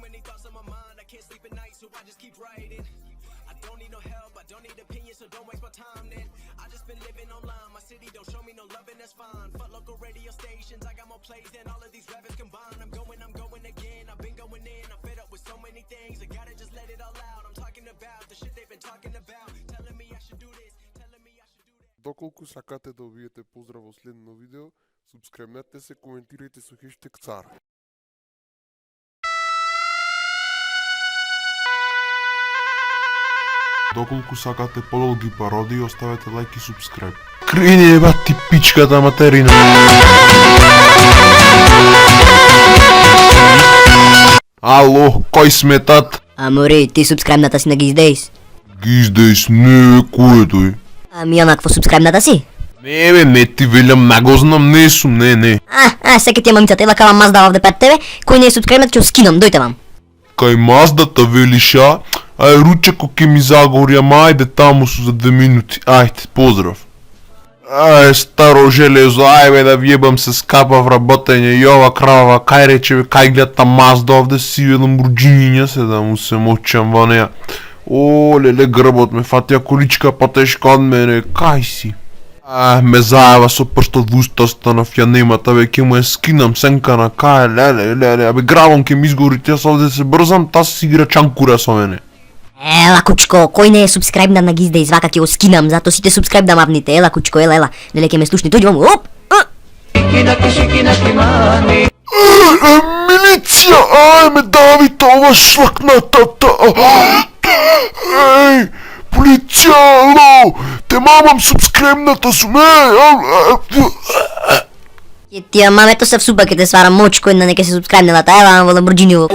many thoughts on my mind, I can't sleep at night, so I just keep writing. I don't need no help, I don't need opinions, so don't waste my time then. I just been living online, my city don't show me no love and that's fine. Fuck local radio stations, I got more plays than all of these rappers combined. I'm going again, I've been going in, I'm fed up with so many things, I gotta just let it all out. I'm talking about the shit they've been talking about, telling me I should do this, telling me I should do that. Доколку сакате да убиете поздрав во следно видео, субскрибнете се, коментирајте со хештег ЦАР. Доколку сакате подолги пародии, оставете лайк и субскрайб. Крини еба ти пичката материна. Ало, кој сметат? Амори, ти субскрайбната си на Гиздейс? Гиздейс, не, кој е тој? Ами онакво субскрайбната си? Не ти велям, не го знам, не сум, не. Сега ти мамицата, ела кава Мазда овде пред тебе, кој не е субскрайбнат ќе скинам, дојте вам. Кај Маздата велиша, ај ручеко ке ми загори, ама ајде таму су за 2 минути, ајде, поздрав. Старо железо, ајбе да вјебам се скапа в работење и ова кравава, кај рече бе, кај гледа Мазда овде си едам бурџиниња се да му се мочам во неја. О, леле грбот ме фатија количка потешка од мене, кај си? Ме заева со прстот во уста, станав ја немата, бе, ке му ја скинам сенка на кај, леле, абе гравом ке ми изгори, јас овде се брзам, таа си игра чанкура со мене. Ела кучко, кој не е субскрайбнат на Гиздейс, вака ќе го скинам, зато сите субскрайб да мавните, ела кучко, ела, леле ке ме слушни, дојди ваму, оп! Милиција, ме дави ова шлакнатата, полиција, ало, те мамам субскребната сум, Ќе тија мамето се в супа ке те сварам моч, кој не ке се субскрайбнелата, ела во Ламборџиниво.